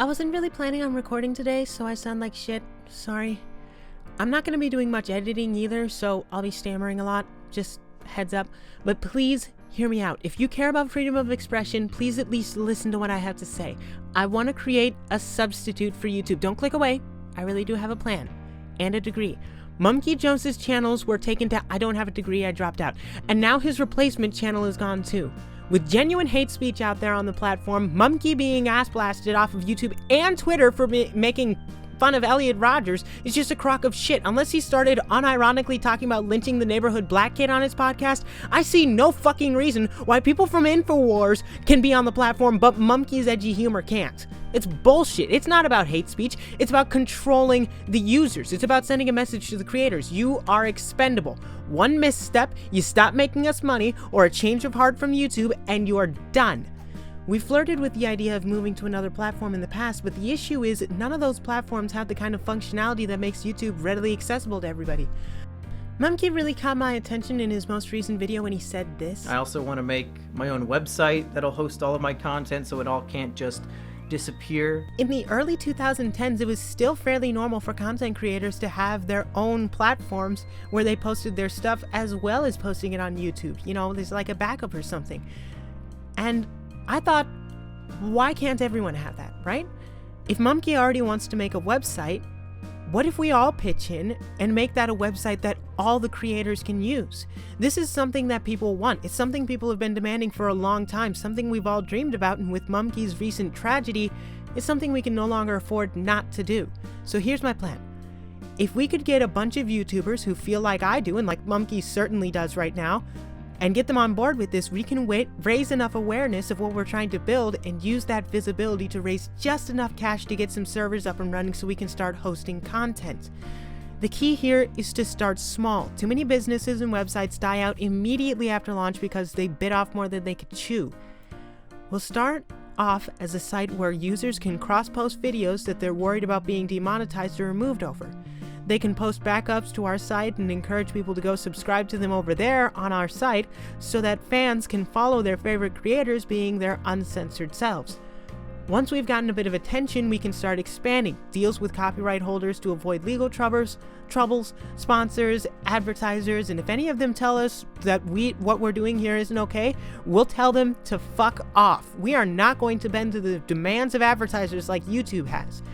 I wasn't really planning on recording today, so I sound like shit. Sorry. I'm not going to be doing much editing either, so I'll be stammering a lot. Just heads up. But please hear me out. If you care about freedom of expression, please at least listen to what I have to say. I want to create a substitute for YouTube. Don't click away. I really do have a plan and a degree. Mumkey Jones's channels were taken down. I don't have a degree, I dropped out. And now his replacement channel is gone too. With genuine hate speech out there on the platform, Mumkey being ass blasted off of YouTube and Twitter for making fun of Elliot Rodgers is just a crock of shit. Unless he started unironically talking about lynching the neighborhood black kid on his podcast, I see no fucking reason why people from InfoWars can be on the platform but Mumkey's edgy humor can't. It's bullshit. It's not about hate speech. It's about controlling the users. It's about sending a message to the creators. You are expendable. One misstep, you stop making us money, or a change of heart from YouTube, and you are done. We flirted with the idea of moving to another platform in the past, but the issue is none of those platforms have the kind of functionality that makes YouTube readily accessible to everybody. Mumkey really caught my attention in his most recent video when he said this. I also want to make my own website that'll host all of my content so it all can't just disappear. In the early 2010s, it was still fairly normal for content creators to have their own platforms where they posted their stuff as well as posting it on YouTube. You know, there's like a backup or something. And I thought, why can't everyone have that, right? If Mumkey already wants to make a website, what if we all pitch in and make that a website that all the creators can use? This is something that people want. It's something people have been demanding for a long time, something we've all dreamed about, and with Mumkey's recent tragedy, it's something we can no longer afford not to do. So here's my plan. If we could get a bunch of YouTubers who feel like I do, and like Mumkey certainly does right now, and get them on board with this, we can raise enough awareness of what we're trying to build and use that visibility to raise just enough cash to get some servers up and running so we can start hosting content. The key here is to start small. Too many businesses and websites die out immediately after launch because they bit off more than they could chew. We'll start off as a site where users can cross-post videos that they're worried about being demonetized or removed over. They can post backups to our site and encourage people to go subscribe to them over there on our site so that fans can follow their favorite creators being their uncensored selves. Once we've gotten a bit of attention, we can start expanding deals with copyright holders to avoid legal troubles, sponsors, advertisers, and if any of them tell us that what we're doing here isn't okay, we'll tell them to fuck off. We are not going to bend to the demands of advertisers like YouTube has.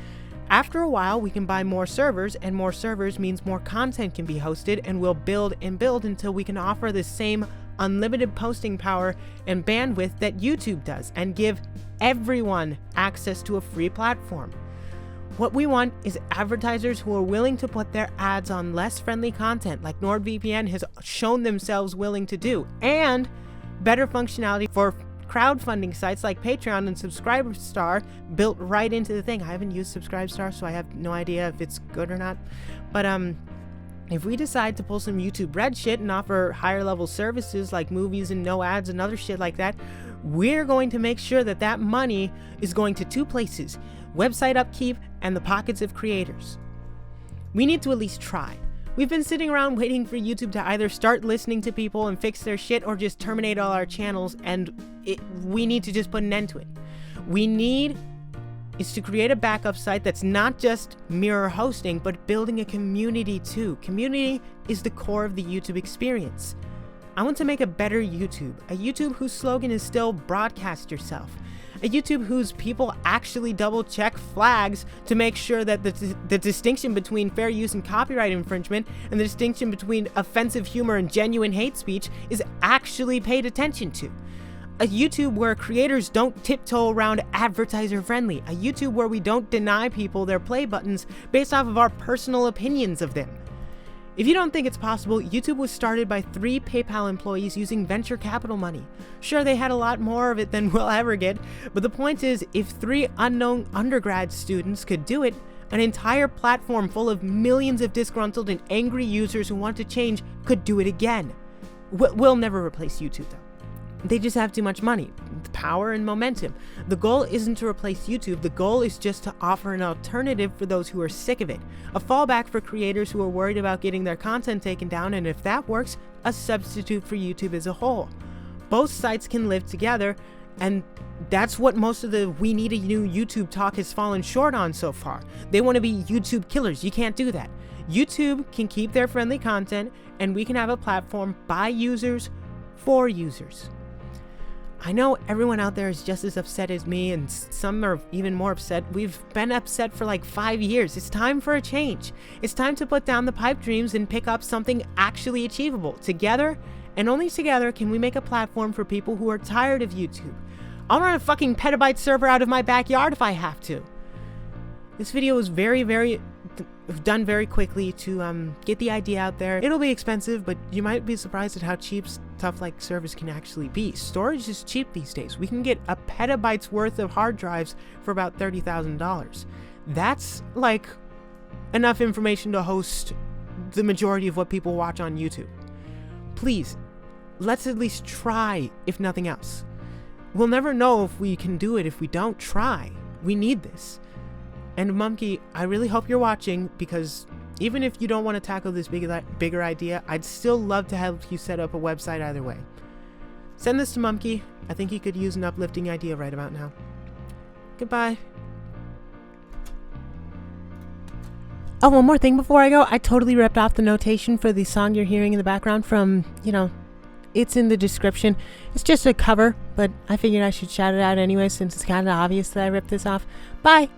After a while, we can buy more servers, and more servers means more content can be hosted, and we'll build and build until we can offer the same unlimited posting power and bandwidth that YouTube does, and give everyone access to a free platform. What we want is advertisers who are willing to put their ads on less friendly content, like NordVPN has shown themselves willing to do, and better functionality for crowdfunding sites like Patreon and Subscribestar built right into the thing. I haven't used Subscribestar, so I have no idea if it's good or not. But if we decide to pull some YouTube Red shit and offer higher level services like movies and no ads and other shit like that, we're going to make sure that that money is going to two places: website upkeep and the pockets of creators. We need to at least try. We've been sitting around waiting for YouTube to either start listening to people and fix their shit or just terminate all our channels, and we need to just put an end to it. We need is to create a backup site that's not just mirror hosting, but building a community too. Community is the core of the YouTube experience. I want to make a better YouTube, a YouTube whose slogan is still broadcast yourself. A YouTube whose people actually double check flags to make sure that the distinction between fair use and copyright infringement and the distinction between offensive humor and genuine hate speech is actually paid attention to. A YouTube where creators don't tiptoe around advertiser friendly. A YouTube where we don't deny people their play buttons based off of our personal opinions of them. If you don't think it's possible, YouTube was started by 3 PayPal employees using venture capital money. Sure, they had a lot more of it than we'll ever get, but the point is, if 3 unknown undergrad students could do it, an entire platform full of millions of disgruntled and angry users who want to change could do it again. We'll never replace YouTube though. They just have too much money, power, and momentum. The goal isn't to replace YouTube. The goal is just to offer an alternative for those who are sick of it. A fallback for creators who are worried about getting their content taken down, and if that works, a substitute for YouTube as a whole. Both sites can live together, And that's what most of the we need a new YouTube talk has fallen short on so far. They want to be YouTube killers. You can't do that. YouTube can keep their friendly content, and we can have a platform by users for users. I know everyone out there is just as upset as me, and some are even more upset. We've been upset for like 5 years. It's time for a change. It's time to put down the pipe dreams and pick up something actually achievable. Together, and only together, can we make a platform for people who are tired of YouTube. I'll run a fucking petabyte server out of my backyard if I have to. This video was done very quickly to get the idea out there. It'll be expensive, but you might be surprised at how cheap stuff like servers can actually be. Storage is cheap these days. We can get a petabyte's worth of hard drives for about $30,000. That's like enough information to host the majority of what people watch on YouTube. Please, let's at least try, if nothing else. We'll never know if we can do it if we don't try. We need this. And Mumkey, I really hope you're watching, because even if you don't want to tackle this bigger idea, I'd still love to help you set up a website either way. Send this to Mumkey. I think he could use an uplifting idea right about now. Goodbye. Oh, one more thing before I go. I totally ripped off the notation for the song you're hearing in the background from, it's in the description. It's just a cover, but I figured I should shout it out anyway since it's kind of obvious that I ripped this off. Bye!